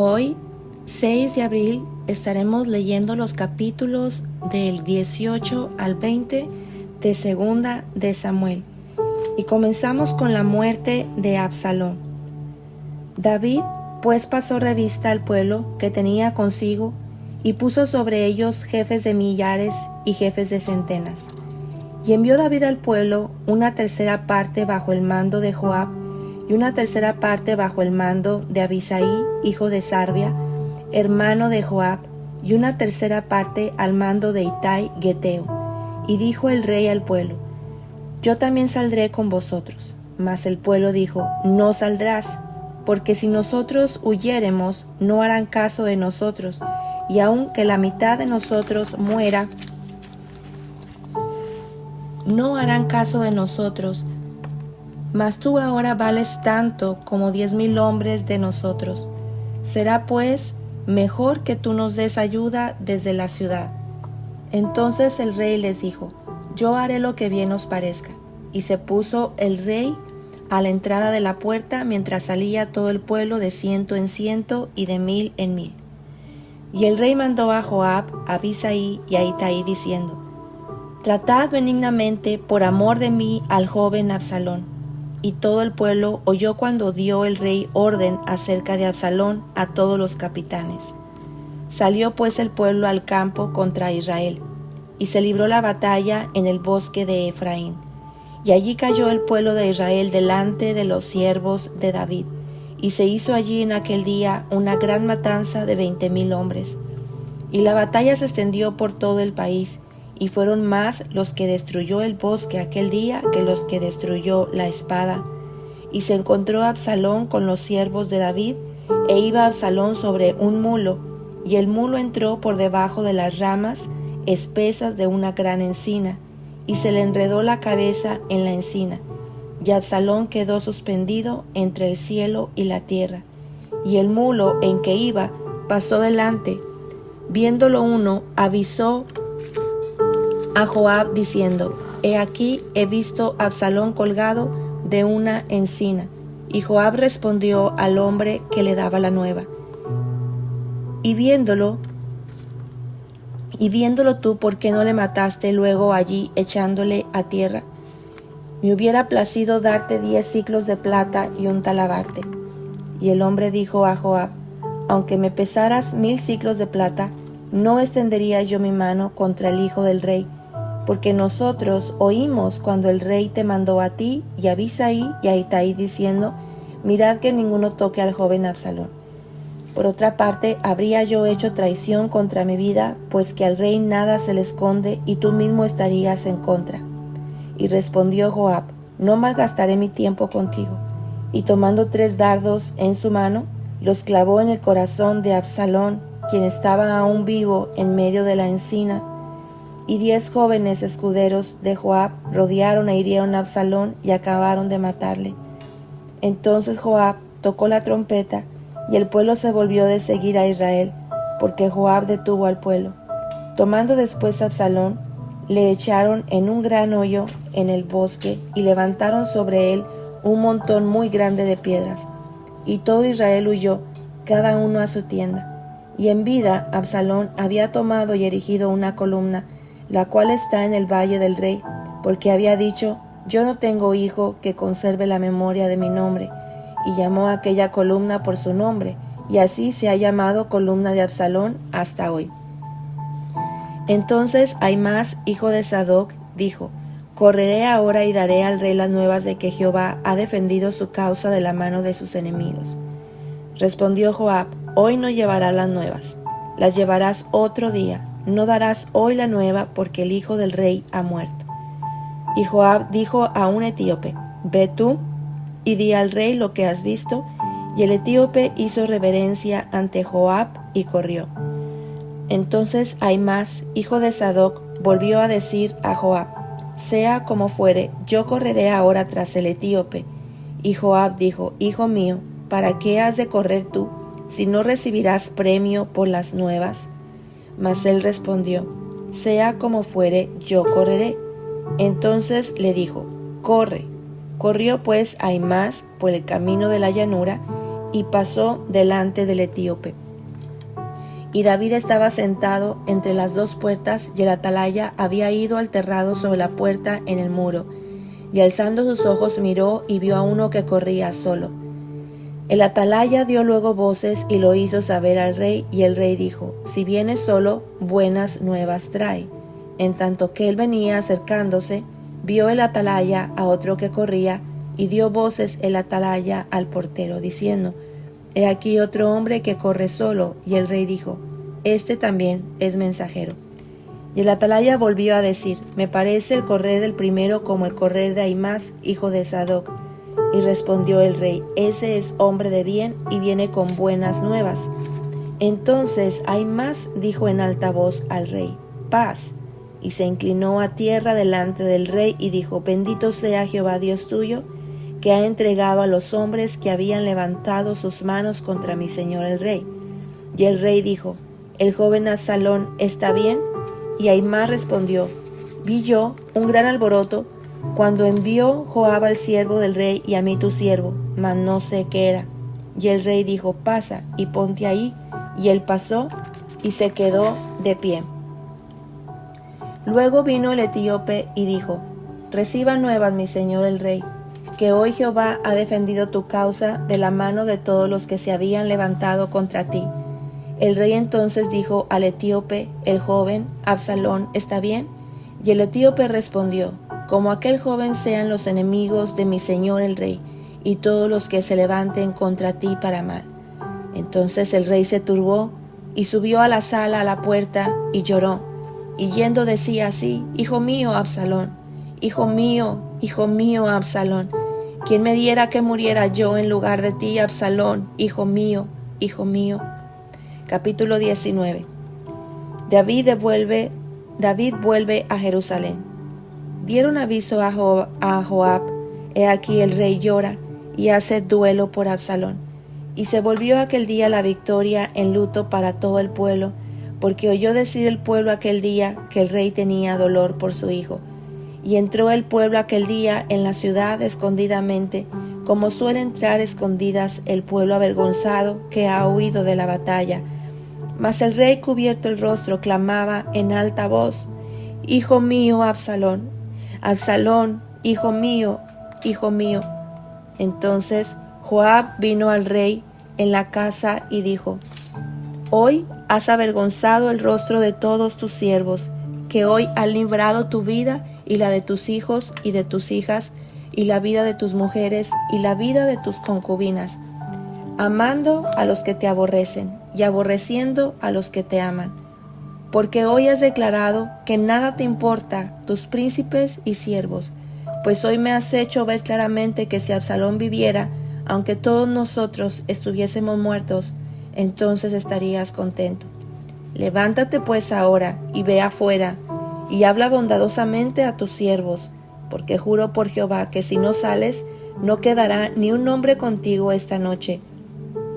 Hoy, 6 de abril, estaremos leyendo los capítulos del 18 al 20 de Segunda de Samuel. Y comenzamos con la muerte de Absalón. David, pues, pasó revista al pueblo que tenía consigo y puso sobre ellos jefes de millares y jefes de centenas. Y envió David al pueblo una tercera parte bajo el mando de Joab y una tercera parte bajo el mando de Abisai, hijo de Sarbia, hermano de Joab, y una tercera parte al mando de Itai Geteo. Y dijo el rey al pueblo: Yo también saldré con vosotros. Mas el pueblo dijo: No saldrás, porque si nosotros huyéremos, no harán caso de nosotros, y aunque la mitad de nosotros muera, no harán caso de nosotros. Mas tú ahora vales tanto como 10,000 hombres de nosotros. Será pues mejor que tú nos des ayuda desde la ciudad. Entonces el rey les dijo: Yo haré lo que bien os parezca. Y se puso el rey a la entrada de la puerta, mientras salía todo el pueblo de 100 en 100 y de 1000 en 1000. Y el rey mandó a Joab, a Abisai y a Itai diciendo: Tratad benignamente por amor de mí al joven Absalón. Y todo el pueblo oyó cuando dio el rey orden acerca de Absalón a todos los capitanes. Salió pues el pueblo al campo contra Israel, y se libró la batalla en el bosque de Efraín. Y allí cayó el pueblo de Israel delante de los siervos de David, y se hizo allí en aquel día una gran matanza de 20,000 hombres. Y la batalla se extendió por todo el país, y fueron más los que destruyó el bosque aquel día que los que destruyó la espada. Y se encontró Absalón con los siervos de David, e iba Absalón sobre un mulo, y el mulo entró por debajo de las ramas espesas de una gran encina, y se le enredó la cabeza en la encina, y Absalón quedó suspendido entre el cielo y la tierra. Y el mulo en que iba pasó delante. Viéndolo uno, avisó a Joab diciendo: He aquí, he visto a Absalón colgado de una encina. Y Joab respondió al hombre que le daba la nueva: Y viéndolo tú, ¿por qué no le mataste luego allí echándole a tierra? Me hubiera placido darte 10 siclos de plata y un talabarte. Y el hombre dijo a Joab: Aunque me pesaras 1000 siclos de plata, no extendería yo mi mano contra el hijo del rey, porque nosotros oímos cuando el rey te mandó a ti y a Abisai y a Itai diciendo: Mirad que ninguno toque al joven Absalón. Por otra parte, habría yo hecho traición contra mi vida, pues que al rey nada se le esconde y tú mismo estarías en contra. Y respondió Joab: No malgastaré mi tiempo contigo. Y tomando 3 dardos en su mano, los clavó en el corazón de Absalón, quien estaba aún vivo en medio de la encina. Y 10 jóvenes escuderos de Joab rodearon e hirieron a Absalón y acabaron de matarle. Entonces Joab tocó la trompeta, y el pueblo se volvió de seguir a Israel, porque Joab detuvo al pueblo. Tomando después a Absalón, le echaron en un gran hoyo en el bosque, y levantaron sobre él un montón muy grande de piedras. Y todo Israel huyó, cada uno a su tienda. Y en vida Absalón había tomado y erigido una columna, la cual está en el valle del rey, porque había dicho: Yo no tengo hijo que conserve la memoria de mi nombre, y llamó a aquella columna por su nombre, y así se ha llamado columna de Absalón hasta hoy. Entonces Ahimaas, hijo de Sadoc, dijo: Correré ahora y daré al rey las nuevas de que Jehová ha defendido su causa de la mano de sus enemigos. Respondió Joab: Hoy no llevarás las nuevas, las llevarás otro día. No darás hoy la nueva, porque el hijo del rey ha muerto. Y Joab dijo a un etíope: Ve tú y di al rey lo que has visto. Y el etíope hizo reverencia ante Joab y corrió. Entonces Ahimaas, hijo de Sadoc, volvió a decir a Joab: Sea como fuere, yo correré ahora tras el etíope. Y Joab dijo: Hijo mío, ¿para qué has de correr tú, si no recibirás premio por las nuevas? Mas él respondió: Sea como fuere, yo correré. Entonces le dijo: Corre. Corrió pues Ahimaas por el camino de la llanura, y pasó delante del etíope. Y David estaba sentado entre las dos puertas, y el atalaya había ido al terrado sobre la puerta en el muro, y alzando sus ojos miró y vio a uno que corría solo. El atalaya dio luego voces y lo hizo saber al rey, y el rey dijo: si viene solo, buenas nuevas trae. En tanto que él venía acercándose, vio el atalaya a otro que corría, y dio voces el atalaya al portero, diciendo: he aquí otro hombre que corre solo. Y el rey dijo: este también es mensajero. Y el atalaya volvió a decir: me parece el correr del primero como el correr de Ahimaas, hijo de Sadoc. Y respondió el rey: ese es hombre de bien y viene con buenas nuevas. Entonces Ahimaas dijo en alta voz al rey: paz. Y se inclinó a tierra delante del rey y dijo: bendito sea Jehová Dios tuyo, que ha entregado a los hombres que habían levantado sus manos contra mi señor el rey. Y el rey dijo: ¿el joven Absalón está bien? Y Ahimaas respondió: vi yo un gran alboroto cuando envió Joab al siervo del rey y a mí tu siervo, mas no sé qué era. Y el rey dijo: pasa y ponte ahí. Y él pasó y se quedó de pie. Luego vino el etíope y dijo: reciba nuevas, mi señor el rey, que hoy Jehová ha defendido tu causa de la mano de todos los que se habían levantado contra ti. El rey entonces dijo al etíope: el joven Absalón está bien. Y el etíope respondió: como aquel joven sean los enemigos de mi señor el rey, y todos los que se levanten contra ti para mal. Entonces el rey se turbó, y subió a la sala a la puerta, y lloró, y yendo decía así: hijo mío Absalón, hijo mío Absalón, ¿quién me diera que muriera yo en lugar de ti, Absalón, hijo mío, hijo mío? Capítulo 19. David vuelve a Jerusalén. Dieron aviso a Joab: he aquí el rey llora y hace duelo por Absalón. Y se volvió aquel día la victoria en luto para todo el pueblo, porque oyó decir el pueblo aquel día que el rey tenía dolor por su hijo. Y entró el pueblo aquel día en la ciudad escondidamente, como suele entrar escondidas el pueblo avergonzado que ha huido de la batalla. Mas el rey, cubierto el rostro, clamaba en alta voz: hijo mío Absalón, Absalón, hijo mío, hijo mío. Entonces Joab vino al rey en la casa y dijo: hoy has avergonzado el rostro de todos tus siervos, que hoy han librado tu vida y la de tus hijos y de tus hijas, y la vida de tus mujeres y la vida de tus concubinas, amando a los que te aborrecen y aborreciendo a los que te aman. Porque hoy has declarado que nada te importa tus príncipes y siervos, pues hoy me has hecho ver claramente que si Absalón viviera, aunque todos nosotros estuviésemos muertos, entonces estarías contento. Levántate pues ahora y ve afuera, y habla bondadosamente a tus siervos, porque juro por Jehová que si no sales, no quedará ni un hombre contigo esta noche.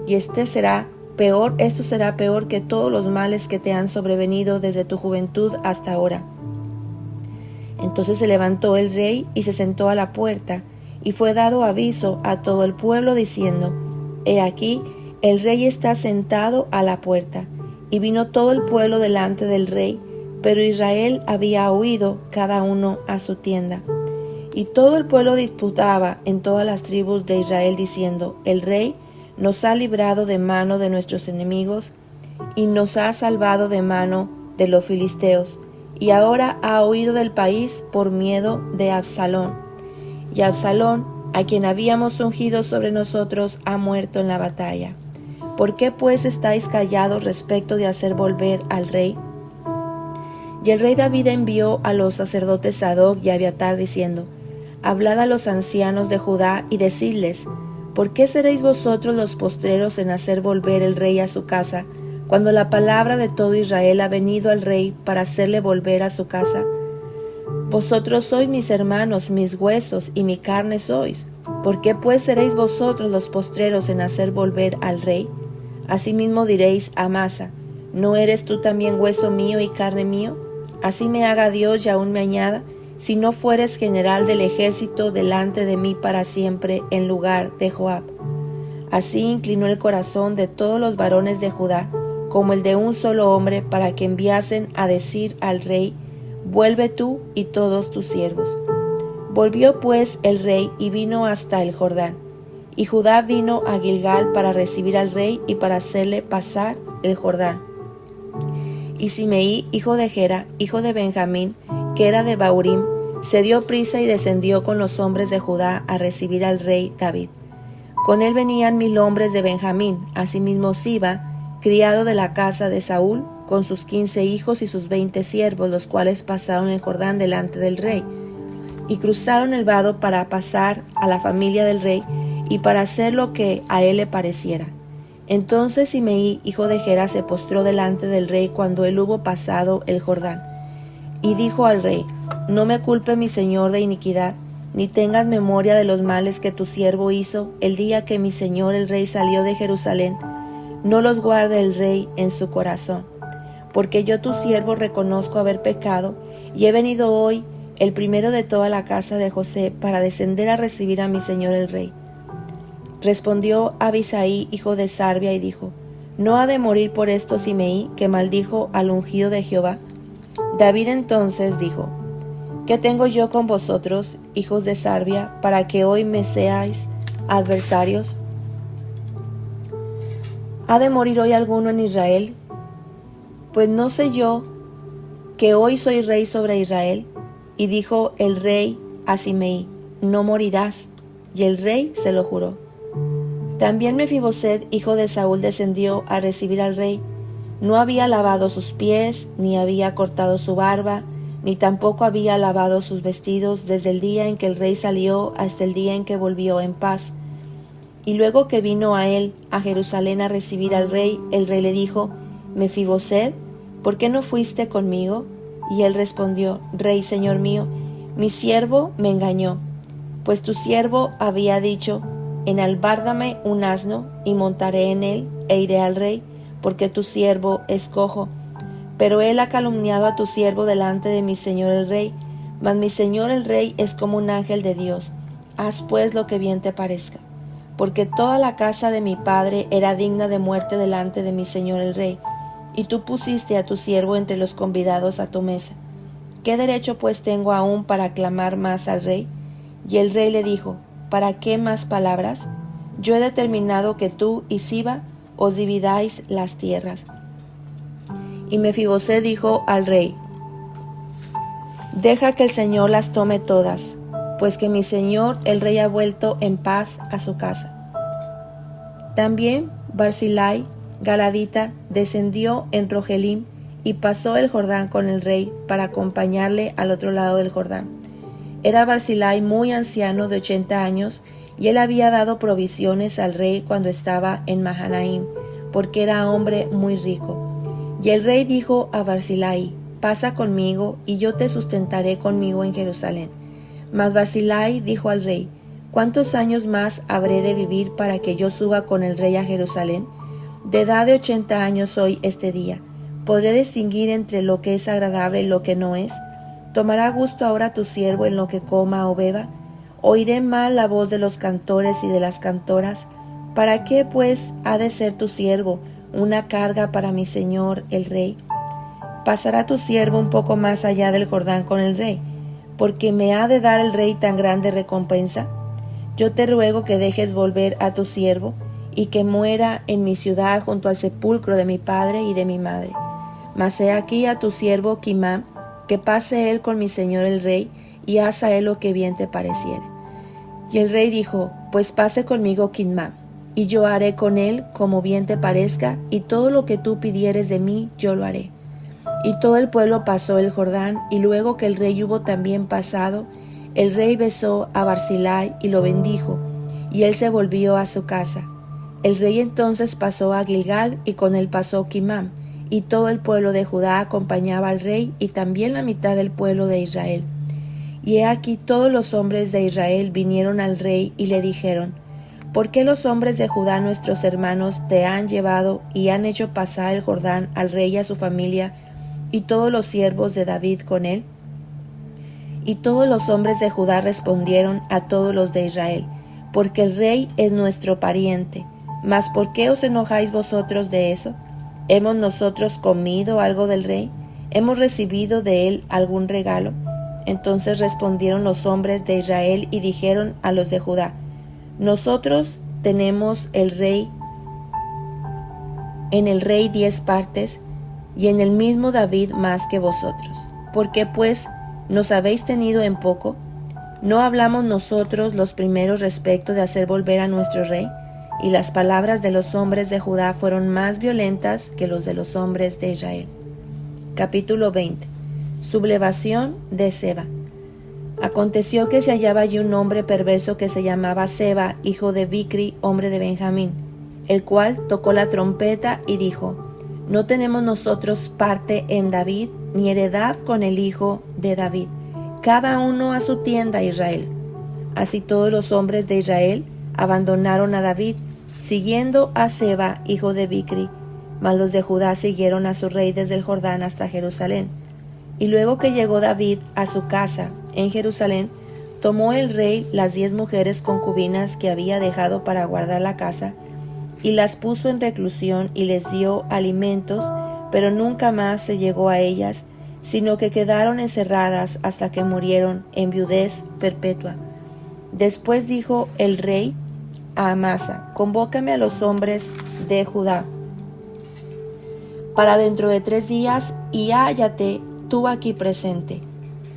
Y esto será peor que todos los males que te han sobrevenido desde tu juventud hasta ahora. Entonces se levantó el rey y se sentó a la puerta, y fue dado aviso a todo el pueblo diciendo: he aquí, el rey está sentado a la puerta. Y vino todo el pueblo delante del rey, pero Israel había huido cada uno a su tienda. Y todo el pueblo disputaba en todas las tribus de Israel diciendo: el rey nos ha librado de mano de nuestros enemigos y nos ha salvado de mano de los filisteos, y ahora ha huido del país por miedo de Absalón. Y Absalón, a quien habíamos ungido sobre nosotros, ha muerto en la batalla. ¿Por qué pues estáis callados respecto de hacer volver al rey? Y el rey David envió a los sacerdotes Sadoc y Abiatar diciendo: hablad a los ancianos de Judá y decidles: ¿por qué seréis vosotros los postreros en hacer volver el rey a su casa, cuando la palabra de todo Israel ha venido al rey para hacerle volver a su casa? Vosotros sois mis hermanos, mis huesos y mi carne sois. ¿Por qué pues seréis vosotros los postreros en hacer volver al rey? Asimismo diréis a Amasa: ¿no eres tú también hueso mío y carne mío? Así me haga Dios y aún me añada, si no fueres general del ejército delante de mí para siempre en lugar de Joab. Así inclinó el corazón de todos los varones de Judá, como el de un solo hombre, para que enviasen a decir al rey: vuelve tú y todos tus siervos. Volvió pues el rey y vino hasta el Jordán. Y Judá vino a Gilgal para recibir al rey y para hacerle pasar el Jordán. Y Simeí, hijo de Gera, hijo de Benjamín, que era de Bahurim, se dio prisa y descendió con los hombres de Judá a recibir al rey David. Con él venían 1000 hombres de Benjamín, asimismo Siba, criado de la casa de Saúl, con sus 15 hijos y sus 20 siervos, los cuales pasaron el Jordán delante del rey. Y cruzaron el vado para pasar a la familia del rey y para hacer lo que a él le pareciera. Entonces Simeí, hijo de Gera, se postró delante del rey cuando él hubo pasado el Jordán. Y dijo al rey: no me culpe mi señor de iniquidad, ni tengas memoria de los males que tu siervo hizo el día que mi señor el rey salió de Jerusalén. No los guarde el rey en su corazón, porque yo tu siervo reconozco haber pecado, y he venido hoy, el primero de toda la casa de José, para descender a recibir a mi señor el rey. Respondió Abisaí, hijo de Sarbia, y dijo: ¿no ha de morir por esto Simeí, que maldijo al ungido de Jehová? David entonces dijo: ¿qué tengo yo con vosotros, hijos de Sarbia, para que hoy me seáis adversarios? ¿Ha de morir hoy alguno en Israel? Pues no sé yo que hoy soy rey sobre Israel. Y dijo el rey a Simeí: no morirás. Y el rey se lo juró. También Mefiboset, hijo de Saúl, descendió a recibir al rey. No había lavado sus pies, ni había cortado su barba, ni tampoco había lavado sus vestidos desde el día en que el rey salió hasta el día en que volvió en paz. Y luego que vino a él a Jerusalén a recibir al rey, el rey le dijo: Mefiboset, ¿por qué no fuiste conmigo? Y él respondió: Rey, señor mío, mi siervo me engañó, pues tu siervo había dicho: enalbárdame un asno, y montaré en él, e iré al rey, porque tu siervo es cojo. Pero él ha calumniado a tu siervo delante de mi señor el rey, mas mi señor el rey es como un ángel de Dios. Haz pues lo que bien te parezca. Porque toda la casa de mi padre era digna de muerte delante de mi señor el rey, y tú pusiste a tu siervo entre los convidados a tu mesa. ¿Qué derecho pues tengo aún para aclamar más al rey? Y el rey le dijo: ¿para qué más palabras? Yo he determinado que tú y Siba os dividáis las tierras. Y Mefiboset dijo al rey: deja que el Señor las tome todas, pues que mi señor el rey ha vuelto en paz a su casa. También Barzillai, galadita, descendió en Rogelim y pasó el Jordán con el rey para acompañarle al otro lado del Jordán. Era Barzillai muy anciano, de 80 años, y él había dado provisiones al rey cuando estaba en Mahanaim, porque era hombre muy rico. Y el rey dijo a Barzillai: pasa conmigo, y yo te sustentaré conmigo en Jerusalén. Mas Barzillai dijo al rey: ¿cuántos años más habré de vivir para que yo suba con el rey a Jerusalén? De edad de 80 años soy este día. ¿Podré distinguir entre lo que es agradable y lo que no es? ¿Tomará gusto ahora tu siervo en lo que coma o beba? ¿Oiré mal la voz de los cantores y de las cantoras? ¿Para qué, pues, ha de ser tu siervo una carga para mi señor el rey? ¿Pasará tu siervo un poco más allá del Jordán con el rey, porque me ha de dar el rey tan grande recompensa? Yo te ruego que dejes volver a tu siervo, y que muera en mi ciudad junto al sepulcro de mi padre y de mi madre. Mas he aquí a tu siervo Quimán, que pase él con mi señor el rey, y haz a él lo que bien te pareciere. Y el rey dijo: pues pase conmigo Quimán, y yo haré con él como bien te parezca, y todo lo que tú pidieres de mí yo lo haré. Y todo el pueblo pasó el Jordán, y luego que el rey hubo también pasado, el rey besó a Barzillai y lo bendijo, y él se volvió a su casa. El rey entonces pasó a Gilgal, y con él pasó Quimán, y todo el pueblo de Judá acompañaba al rey, y también la mitad del pueblo de Israel. Y he aquí todos los hombres de Israel vinieron al rey y le dijeron: ¿por qué los hombres de Judá nuestros hermanos te han llevado y han hecho pasar el Jordán al rey y a su familia, y todos los siervos de David con él? Y todos los hombres de Judá respondieron a todos los de Israel: porque el rey es nuestro pariente. Mas ¿por qué os enojáis vosotros de eso? ¿Hemos nosotros comido algo del rey? ¿Hemos recibido de él algún regalo? Entonces respondieron los hombres de Israel y dijeron a los de Judá: Nosotros tenemos en el rey 10 partes, y en el mismo David más que vosotros. ¿Por qué pues nos habéis tenido en poco? ¿No hablamos nosotros los primeros respecto de hacer volver a nuestro rey? Y las palabras de los hombres de Judá fueron más violentas que los de los hombres de Israel. Capítulo 20. Sublevación de Seba. Aconteció que se hallaba allí un hombre perverso que se llamaba Seba, hijo de Bicri, hombre de Benjamín, el cual tocó la trompeta y dijo: No tenemos nosotros parte en David, ni heredad con el hijo de David, cada uno a su tienda, Israel. Así todos los hombres de Israel abandonaron a David, siguiendo a Seba, hijo de Bicri, mas los de Judá siguieron a su rey desde el Jordán hasta Jerusalén. Y luego que llegó David a su casa en Jerusalén, tomó el rey las 10 mujeres concubinas que había dejado para guardar la casa, y las puso en reclusión y les dio alimentos, pero nunca más se llegó a ellas, sino que quedaron encerradas hasta que murieron en viudez perpetua. Después dijo el rey a Amasa: Convócame a los hombres de Judá para dentro de 3 días, y hállate tú aquí presente.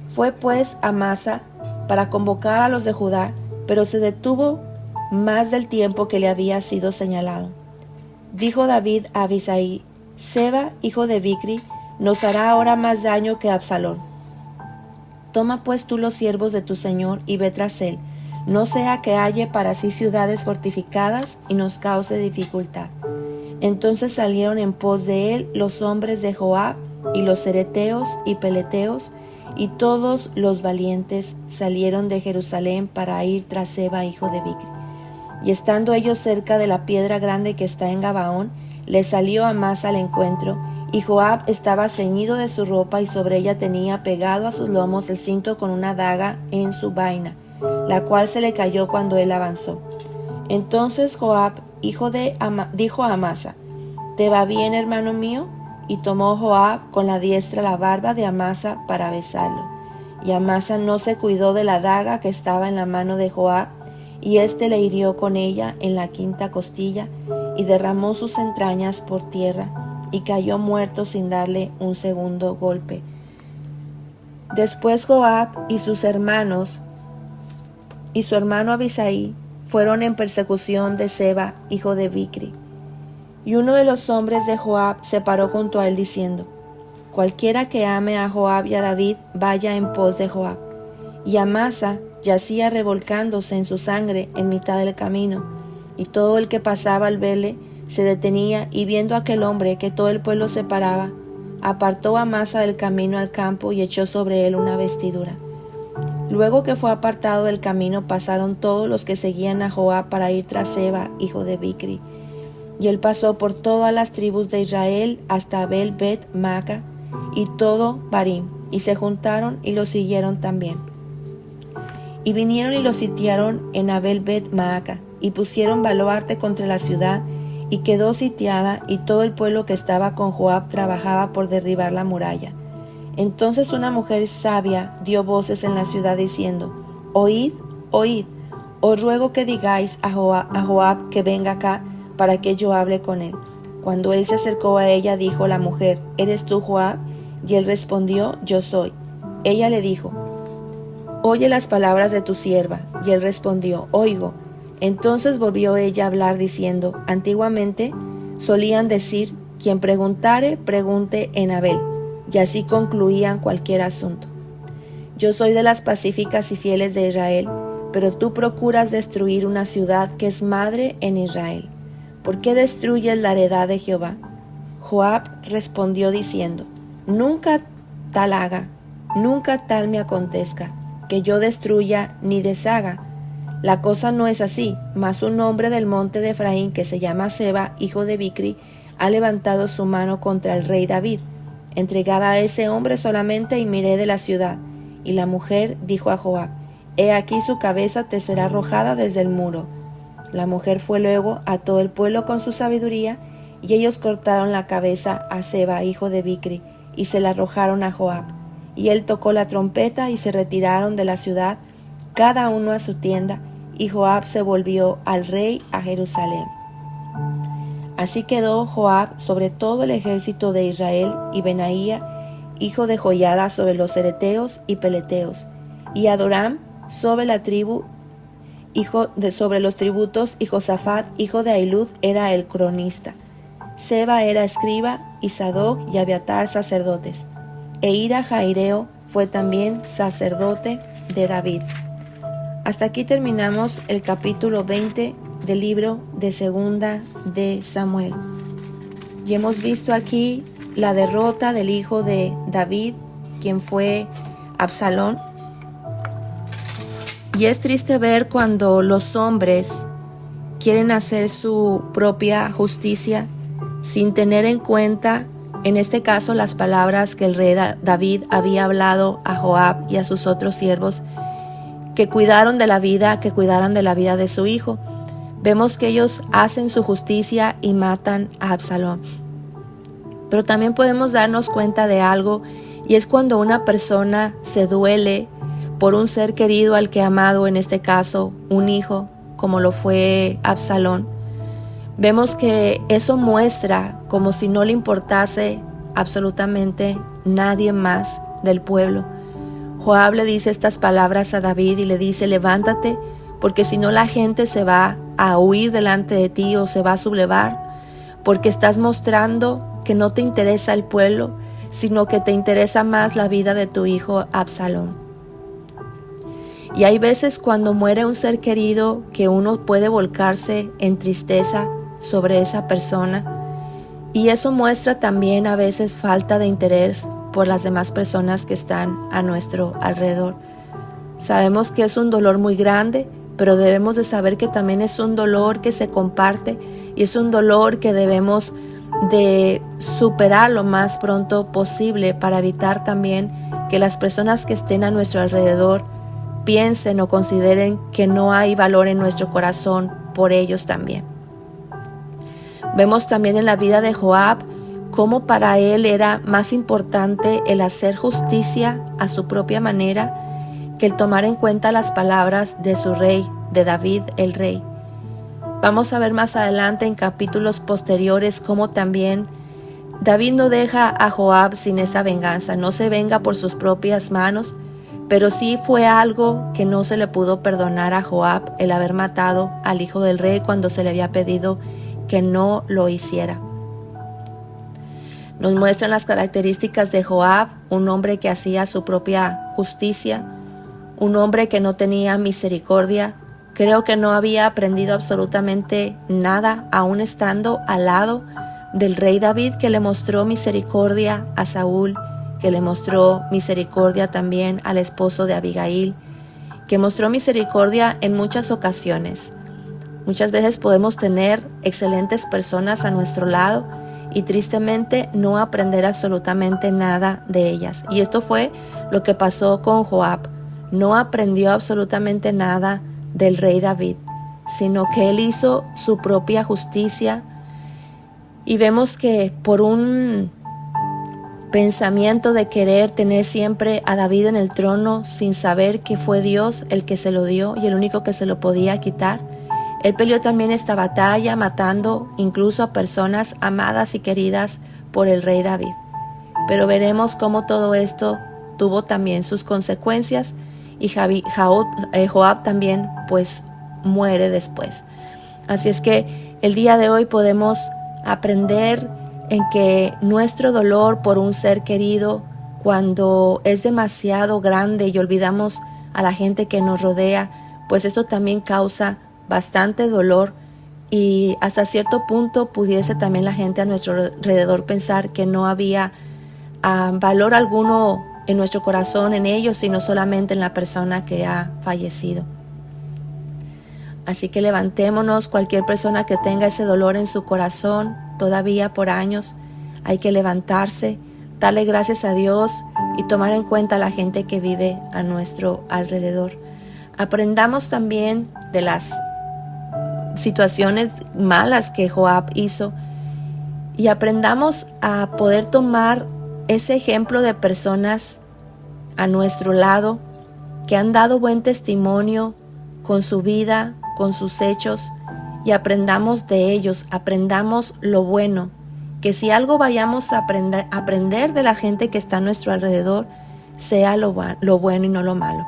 Fue pues Amasa para convocar a los de Judá, pero se detuvo más del tiempo que le había sido señalado. Dijo David a Abisai: Seba, hijo de Bicri, nos hará ahora más daño que Absalón. Toma pues tú los siervos de tu señor y ve tras él, no sea que halle para sí ciudades fortificadas y nos cause dificultad. Entonces salieron en pos de él los hombres de Joab y los cereteos y peleteos, y todos los valientes salieron de Jerusalén para ir tras Seba, hijo de Bicri. Y estando ellos cerca de la piedra grande que está en Gabaón, le salió Amasa al encuentro, y Joab estaba ceñido de su ropa, y sobre ella tenía pegado a sus lomos el cinto con una daga en su vaina, la cual se le cayó cuando él avanzó. Entonces Joab, dijo a Amasa: ¿Te va bien, hermano mío? Y tomó Joab con la diestra la barba de Amasa para besarlo. Y Amasa no se cuidó de la daga que estaba en la mano de Joab, y éste le hirió con ella en la 5ª costilla, y derramó sus entrañas por tierra, y cayó muerto sin darle un segundo golpe. Después Joab y sus hermanos y su hermano Abisai fueron en persecución de Seba, hijo de Bicri. Y uno de los hombres de Joab se paró junto a él diciendo: Cualquiera que ame a Joab y a David, vaya en pos de Joab. Y Amasa yacía revolcándose en su sangre en mitad del camino, y todo el que pasaba al verle se detenía, y viendo a aquel hombre que todo el pueblo se paraba, apartó a Amasa del camino al campo y echó sobre él una vestidura. Luego que fue apartado del camino, pasaron todos los que seguían a Joab para ir tras Seba, hijo de Bicri. Y él pasó por todas las tribus de Israel hasta Abel Bet Maca y todo Barim, y se juntaron y lo siguieron también. Y vinieron y lo sitiaron en Abel Bet Maaca, y pusieron baluarte contra la ciudad, y quedó sitiada, y todo el pueblo que estaba con Joab trabajaba por derribar la muralla. Entonces una mujer sabia dio voces en la ciudad diciendo: Oíd, oíd, os ruego que digáis a Joab que venga acá, para que yo hable con él. Cuando él se acercó a ella, dijo la mujer: ¿Eres tú Joab? Y él respondió: Yo soy. Ella le dijo: Oye las palabras de tu sierva. Y él respondió: Oigo. Entonces volvió ella a hablar diciendo: Antiguamente solían decir: quien preguntare, pregunte en Abel. Y así concluían cualquier asunto. Yo soy de las pacíficas y fieles de Israel, pero tú procuras destruir una ciudad que es madre en Israel. ¿Por qué destruyes la heredad de Jehová? Joab respondió diciendo: Nunca tal haga, nunca tal me acontezca, que yo destruya ni deshaga. La cosa no es así, mas un hombre del monte de Efraín que se llama Seba, hijo de Bicri, ha levantado su mano contra el rey David. Entregada a ese hombre solamente y miré de la ciudad. Y la mujer dijo a Joab: He aquí su cabeza te será arrojada desde el muro. La mujer fue luego a todo el pueblo con su sabiduría, y ellos cortaron la cabeza a Seba, hijo de Bicri, y se la arrojaron a Joab. Y él tocó la trompeta y se retiraron de la ciudad, cada uno a su tienda, y Joab se volvió al rey a Jerusalén. Así quedó Joab sobre todo el ejército de Israel, y Benaía, hijo de Joiada, sobre los cereteos y peleteos, y Adoram sobre la tribu, sobre los tributos, y Josafat, hijo de Ahilud, era el cronista. Seba era escriba, y Sadoc y Abiatar sacerdotes. E Ira Jaireo fue también sacerdote de David. Hasta aquí terminamos el capítulo 20 del libro de Segunda de Samuel. Y hemos visto aquí la derrota del hijo de David, quien fue Absalón. Y es triste ver cuando los hombres quieren hacer su propia justicia sin tener en cuenta, en este caso, las palabras que el rey David había hablado a Joab y a sus otros siervos, que cuidaran de la vida de su hijo. Vemos que ellos hacen su justicia y matan a Absalón. Pero también podemos darnos cuenta de algo, y es cuando una persona se duele por un ser querido al que ha amado, en este caso un hijo, como lo fue Absalón. Vemos que eso muestra como si no le importase absolutamente nadie más del pueblo. Joab le dice estas palabras a David y le dice: levántate, porque si no la gente se va a huir delante de ti o se va a sublevar, porque estás mostrando que no te interesa el pueblo, sino que te interesa más la vida de tu hijo Absalón. Y hay veces cuando muere un ser querido que uno puede volcarse en tristeza sobre esa persona, y eso muestra también a veces falta de interés por las demás personas que están a nuestro alrededor. Sabemos que es un dolor muy grande, pero debemos de saber que también es un dolor que se comparte, y es un dolor que debemos de superar lo más pronto posible para evitar también que las personas que estén a nuestro alrededor piensen o consideren que no hay valor en nuestro corazón por ellos también. Vemos también en la vida de Joab cómo para él era más importante el hacer justicia a su propia manera que el tomar en cuenta las palabras de su rey, de David el rey. Vamos a ver más adelante en capítulos posteriores cómo también David no deja a Joab sin esa venganza, no se venga por sus propias manos, pero sí fue algo que no se le pudo perdonar a Joab, el haber matado al hijo del rey cuando se le había pedido que no lo hiciera. Nos muestran las características de Joab, un hombre que hacía su propia justicia, un hombre que no tenía misericordia. Creo que no había aprendido absolutamente nada, aún estando al lado del rey David, que le mostró misericordia a Saúl, que le mostró misericordia también al esposo de Abigail, que mostró misericordia en muchas ocasiones. Muchas veces podemos tener excelentes personas a nuestro lado y tristemente no aprender absolutamente nada de ellas. Y esto fue lo que pasó con Joab. No aprendió absolutamente nada del rey David, sino que él hizo su propia justicia. Y vemos que por un pensamiento de querer tener siempre a David en el trono sin saber que fue Dios el que se lo dio y el único que se lo podía quitar, él peleó también esta batalla, matando incluso a personas amadas y queridas por el rey David. Pero veremos cómo todo esto tuvo también sus consecuencias, y Joab también pues muere después. Así es que el día de hoy podemos aprender en que nuestro dolor por un ser querido, cuando es demasiado grande y olvidamos a la gente que nos rodea, pues esto también causa bastante dolor, y hasta cierto punto pudiese también la gente a nuestro alrededor pensar que no había valor alguno en nuestro corazón en ellos, sino solamente en la persona que ha fallecido. Así que levantémonos, cualquier persona que tenga ese dolor en su corazón todavía por años, hay que levantarse, darle gracias a Dios y tomar en cuenta a la gente que vive a nuestro alrededor. Aprendamos también de situaciones malas que Joab hizo, y aprendamos a poder tomar ese ejemplo de personas a nuestro lado que han dado buen testimonio con su vida, con sus hechos, y aprendamos de ellos, aprendamos lo bueno, que si algo vayamos a aprender de la gente que está a nuestro alrededor, sea lo bueno y no lo malo.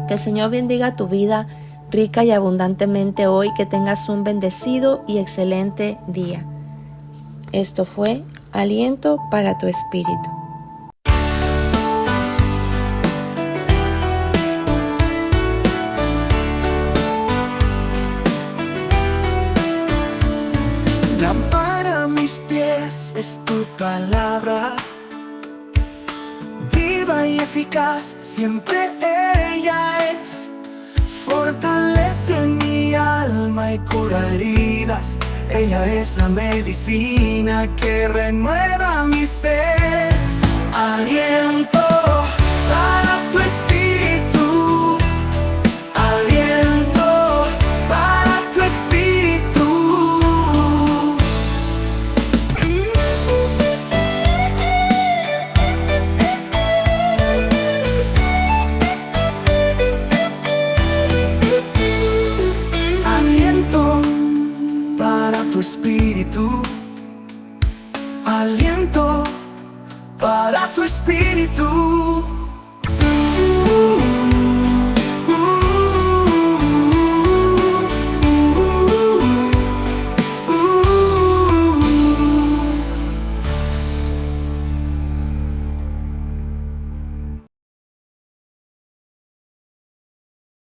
Que el Señor bendiga tu vida rica y abundantemente hoy, que tengas un bendecido y excelente día. Esto fue Aliento para tu Espíritu. Lámpara a mis pies es tu palabra, viva y eficaz, siempre ella es. Fortalece mi alma y cura heridas, ella es la medicina que renueva mi ser. Aliento para tu espíritu, aliento para tu espíritu. Aliento para tu espíritu, aliento para tu espíritu.